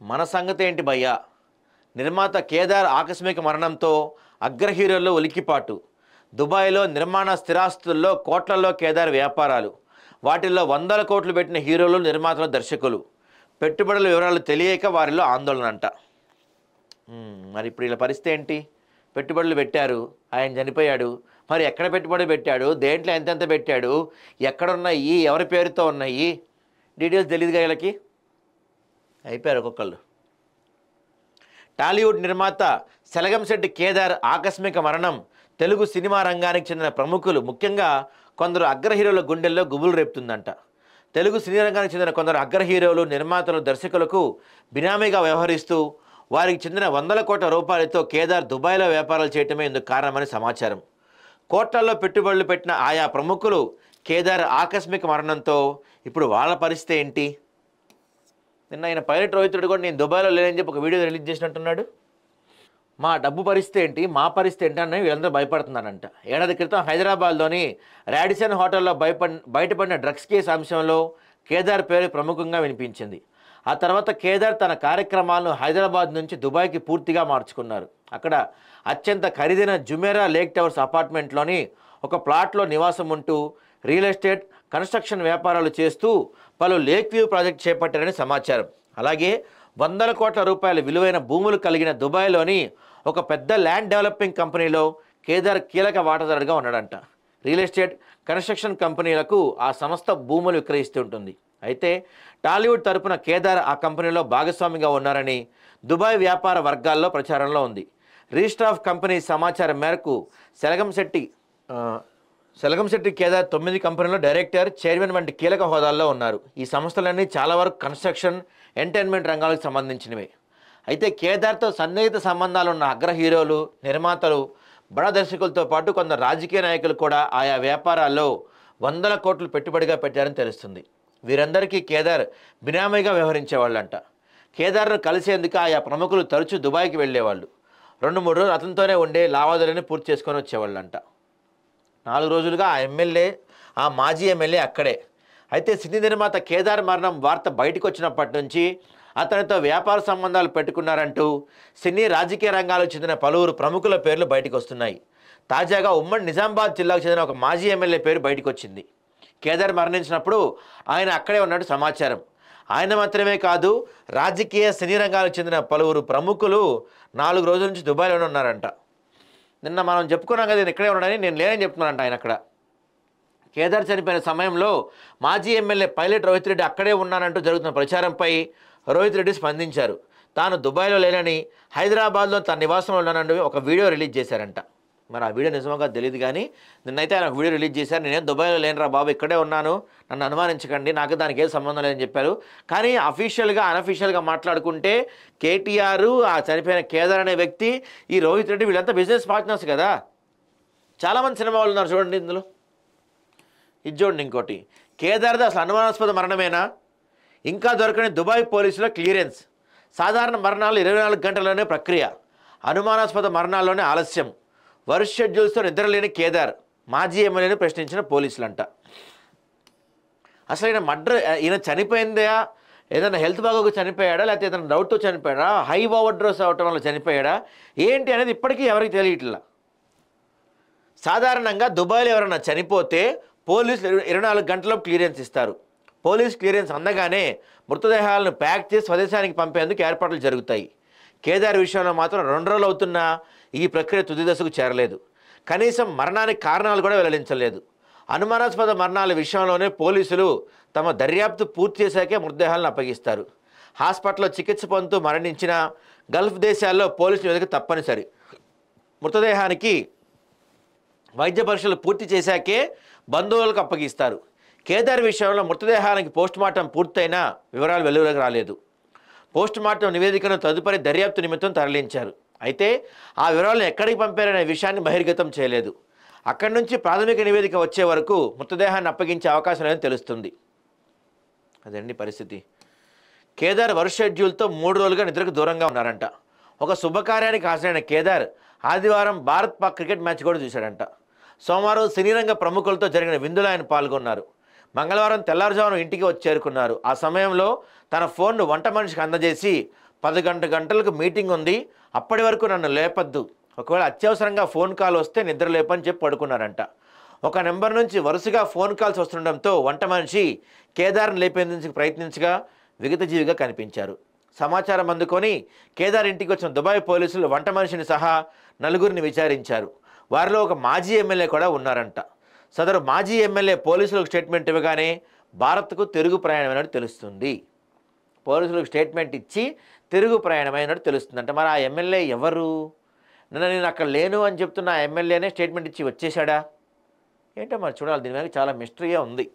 మన సంగతి ఏంటి భయ్యా? నిర్మాత కేదార్ ఆకస్మిక మరణంతో అగ్ర హీరోల్లో ఉలిక్కిపాటు. దుబాయ్లో నిర్మాణ స్థిరాస్తుల్లో కోట్లలో కేదార్ వ్యాపారాలు. వాటిల్లో వందల కోట్లు పెట్టిన హీరోలు, నిర్మాతలు, దర్శకులు. పెట్టుబడుల వివరాలు తెలియక వారిలో ఆందోళన అంట. మరి ఇప్పుడు ఇలా పరిస్థితి ఏంటి? పెట్టుబడులు పెట్టారు, ఆయన చనిపోయాడు. మరి ఎక్కడ పెట్టుబడి పెట్టాడు, దేంట్లో ఎంతెంత పెట్టాడు, ఎక్కడ ఉన్నాయి, ఎవరి పేరుతో ఉన్నాయి, డీటెయిల్స్ తెలియదుగా వీళ్ళకి. అయిపోయారు ఒక్కొక్కళ్ళు. టాలీవుడ్ నిర్మాత సెలగంశెట్టి కేదార్ ఆకస్మిక మరణం తెలుగు సినిమా రంగానికి చెందిన ప్రముఖులు, ముఖ్యంగా కొందరు అగ్ర హీరోల గుండెల్లో గుబులు రేపుతుందంట. తెలుగు సినీ రంగానికి చెందిన కొందరు అగ్ర హీరోలు, నిర్మాతలు, దర్శకులకు బినామీగా వ్యవహరిస్తూ వారికి చెందిన వందల కోట్ల రూపాయలతో కేదార్ దుబాయ్లో వ్యాపారాలు చేయటమే ఇందుకు కారణమని సమాచారం. కోట్లలో పెట్టుబడులు పెట్టిన ఆయా ప్రముఖులు కేదార్ ఆకస్మిక మరణంతో ఇప్పుడు వాళ్ళ పరిస్థితి ఏంటి? నిన్న ఆయన పైలట్ రోహితుడు కూడా నేను దుబాయ్లో లేనని చెప్పి ఒక వీడియో రిలీజ్ చేసినట్టున్నాడు. మా డబ్బు పరిస్థితి ఏంటి, మా పరిస్థితి ఏంటి అని వీళ్ళందరూ భయపడుతున్నారంట. ఏడాది క్రితం హైదరాబాద్లోని రాడిసన్ హోటల్లో బయటపడిన డ్రగ్స్ కేసు అంశంలో కేదార్ పేరు ప్రముఖంగా వినిపించింది. ఆ తర్వాత కేదార్ తన కార్యక్రమాలను హైదరాబాద్ నుంచి దుబాయ్కి పూర్తిగా మార్చుకున్నారు. అక్కడ అత్యంత ఖరీదైన జుమేరా లేక్ టవర్స్ అపార్ట్మెంట్లోని ఒక ప్లాట్లో నివాసం ఉంటూ రియల్ ఎస్టేట్, కన్స్ట్రక్షన్ వ్యాపారాలు చేస్తూ పలు లేక్ వ్యూ ప్రాజెక్ట్ చేపట్టారని సమాచారం. అలాగే వందల కోట్ల రూపాయల విలువైన భూములు కలిగిన దుబాయ్లోని ఒక పెద్ద ల్యాండ్ డెవలపింగ్ కంపెనీలో కేదార్ కీలక వాటాదారుడిగా ఉన్నాడంట. రియల్ ఎస్టేట్, కన్స్ట్రక్షన్ కంపెనీలకు ఆ సంస్థ భూములు విక్రయిస్తుంటుంది. అయితే టాలీవుడ్ తరపున కేదార్ ఆ కంపెనీలో భాగస్వామిగా ఉన్నారని దుబాయ్ వ్యాపార వర్గాల్లో ప్రచారంలో ఉంది. రిజిస్టర్ ఆఫ్ కంపెనీ సమాచారం మేరకు సెలగంశెట్టి కేదార్ 9 కంపెనీలో డైరెక్టర్, చైర్మన్ వంటి కీలక హోదాల్లో ఉన్నారు. ఈ సంస్థలన్నీ చాలా వరకు కన్స్ట్రక్షన్, ఎంటర్టైన్మెంట్ రంగాలకు సంబంధించినవి. అయితే కేదార్తో సన్నిహిత సంబంధాలు ఉన్న అగ్ర హీరోలు, నిర్మాతలు, బడా దర్శకులతో పాటు కొందరు రాజకీయ నాయకులు కూడా ఆయా వ్యాపారాల్లో వందల కోట్లు పెట్టుబడిగా పెట్టారని తెలుస్తుంది. వీరందరికీ కేదార్ బినామీగా వ్యవహరించేవాళ్ళంట. కేదార్ను కలిసేందుకు ఆయా ప్రముఖులు తరచూ దుబాయ్కి వెళ్ళేవాళ్ళు. 2-3 రోజులు అతనితోనే ఉండే లావాదేవీలను పూర్తి చేసుకొని వచ్చేవాళ్ళంట. 4 రోజులుగా ఆ మాజీ ఎమ్మెల్యే అక్కడే. అయితే సినీ నిర్మాత కేదార్ మరణం వార్త బయటకు వచ్చినప్పటి నుంచి అతనితో వ్యాపార సంబంధాలు పెట్టుకున్నారంటూ సినీ, రాజకీయ రంగాలకు చెందిన పలువురు ప్రముఖుల పేర్లు బయటకు వస్తున్నాయి. తాజాగా ఉమ్మడి నిజామాబాద్ జిల్లాకు చెందిన ఒక మాజీ ఎమ్మెల్యే పేరు బయటకు వచ్చింది. కేదార్ మరణించినప్పుడు ఆయన అక్కడే ఉన్నట్టు సమాచారం. ఆయన మాత్రమే కాదు, రాజకీయ, సినీ రంగాలకు చెందిన పలువురు ప్రముఖులు 4 రోజుల నుంచి దుబాయ్లోనే ఉన్నారంట. నిన్న మనం చెప్పుకున్నాం కదా, నేను ఇక్కడే ఉన్నానని. నేను లేనని చెప్తున్నానంట ఆయన అక్కడ. కేదార్ చనిపోయిన సమయంలో మాజీ ఎమ్మెల్యే పైలట్ రోహిత్ రెడ్డి అక్కడే ఉన్నానంటూ జరుగుతున్న ప్రచారంపై రోహిత్ రెడ్డి స్పందించారు. తాను దుబాయ్లో లేనని, హైదరాబాద్లో తన నివాసంలో ఉన్నానని ఒక వీడియో రిలీజ్ చేశారంట. మరి ఆ వీడియో నిజంగా తెలియదు, కానీ నిన్నైతే ఆయన ఒక వీడియో రిలీజ్ చేశారు. నేనేం దుబాయ్లో లేనురా బాబు, ఇక్కడే ఉన్నాను, నన్ను అనుమానించకండి, నాకు దానికి ఏం సంబంధం లేదని చెప్పారు. కానీ అఫీషియల్గా, అనఫీషియల్గా మాట్లాడుకుంటే కేటీఆర్, ఆ చనిపోయిన కేదార్ అనే వ్యక్తి, ఈ రోహిత్ రెడ్డి, వీళ్ళంతా బిజినెస్ పార్ట్నర్స్ కదా. చాలామంది సినిమా వాళ్ళు ఉన్నారు చూడండి ఇందులో. ఇది చూడండి ఇంకోటి, కేదార్ది అసలు అనుమానాస్పద మరణమేనా? ఇంకా దొరకని దుబాయ్ పోలీసుల క్లియరెన్స్. సాధారణ మరణాలు 24 గంటల్లోనే ప్రక్రియ, అనుమానాస్పద మరణాల్లోనే ఆలస్యం. వరుస షెడ్యూల్స్తో నిద్రలేని కేదార్, మాజీ ఎమ్మెల్యేని ప్రశ్నించిన పోలీసులంట. అసలు ఈయన చనిపోయిందా, ఏదైనా హెల్త్ బాగోక చనిపోయాడా, లేకపోతే ఏదైనా డౌట్తో చనిపోయాడా, హై ఓవర్ డోస్ అవటం వల్ల చనిపోయాడా, ఏంటి అనేది ఇప్పటికీ ఎవరికి తెలియట్లా. సాధారణంగా దుబాయ్లో ఎవరైనా చనిపోతే పోలీసులు 24 గంటల్లో క్లియరెన్స్ ఇస్తారు. పోలీస్ క్లియరెన్స్ అందగానే మృతదేహాలను ప్యాక్ చేసి స్వదేశానికి పంపేందుకు ఏర్పాట్లు జరుగుతాయి. కేదార్ విషయంలో మాత్రం 2 రోజులు అవుతున్నా ఈ ప్రక్రియ తుది దశకు చేరలేదు. కనీసం మరణానికి కారణాలు కూడా వెల్లడించలేదు. అనుమానాస్పద మరణాల విషయంలోనే పోలీసులు తమ దర్యాప్తు పూర్తి చేశాకే మృతదేహాలను అప్పగిస్తారు. హాస్పిటల్లో చికిత్స పొందుతూ మరణించిన గల్ఫ్ దేశాల్లో పోలీసులు వెతక తప్పనిసరి. మృతదేహానికి వైద్య పరీక్షలు పూర్తి చేశాకే బంధువులకు అప్పగిస్తారు. కేదార్ విషయంలో మృతదేహానికి పోస్టుమార్టం పూర్తయినా వివరాలు వెలువరకు రాలేదు. పోస్టుమార్టం నివేదికను తదుపరి దర్యాప్తు నిమిత్తం తరలించారు. అయితే ఆ వివరాలను ఎక్కడికి పంపారనే విషయాన్ని బహిర్గతం చేయలేదు. అక్కడి నుంచి ప్రాథమిక నివేదిక వచ్చే వరకు మృతదేహాన్ని అప్పగించే అవకాశం లేదని తెలుస్తుంది. అదండి పరిస్థితి. కేదార్ వరుస షెడ్యూల్తో 3 రోజులుగా నిద్రకు దూరంగా ఉన్నారంట. ఒక శుభకార్యానికి హాజరైన కేదార్ ఆదివారం భారత్-పాక్ క్రికెట్ మ్యాచ్ కూడా చూశాడంట. సోమవారం సినీరంగ ప్రముఖులతో జరిగిన విందులో ఆయన పాల్గొన్నారు. మంగళవారం తెల్లవారుజామున ఇంటికి వచ్చి చేరుకున్నారు. ఆ సమయంలో తన ఫోన్ను వంట మనిషికి అందజేసి 10 గంటలకు మీటింగ్ ఉంది, అప్పటి వరకు నన్ను లేపద్దు, ఒకవేళ అత్యవసరంగా ఫోన్ కాల్ వస్తే నిద్ర లేపని చెప్పి పడుకున్నారంట. ఒక నెంబర్ నుంచి వరుసగా ఫోన్ కాల్స్ వస్తుండడంతో వంట మనిషి కేదార్ని లేపేందుకు ప్రయత్నించగా విగతజీవిగా కనిపించారు. సమాచారం అందుకొని కేదార్ ఇంటికి వచ్చిన దుబాయ్ పోలీసులు వంట మనిషిని సహా 4గురిని విచారించారు. వారిలో ఒక మాజీ ఎమ్మెల్యే కూడా ఉన్నారంట. సదరు మాజీ ఎమ్మెల్యే పోలీసులకు స్టేట్మెంట్ ఇవ్వగానే భారత్కు తిరుగు ప్రయాణమైనట్టు తెలుస్తుంది. పోలీసులకు స్టేట్మెంట్ ఇచ్చి తిరుగు ప్రయాణమైనట్టు తెలుస్తుంది. అంటే మరి ఆ ఎమ్మెల్యే ఎవరు? నేను అక్కడ లేను అని చెప్తున్న ఆ ఎమ్మెల్యేనే స్టేట్మెంట్ ఇచ్చి వచ్చేసాడా ఏంటో మరి చూడాలి. దీని మీద చాలా మిస్టరీగా ఉంది.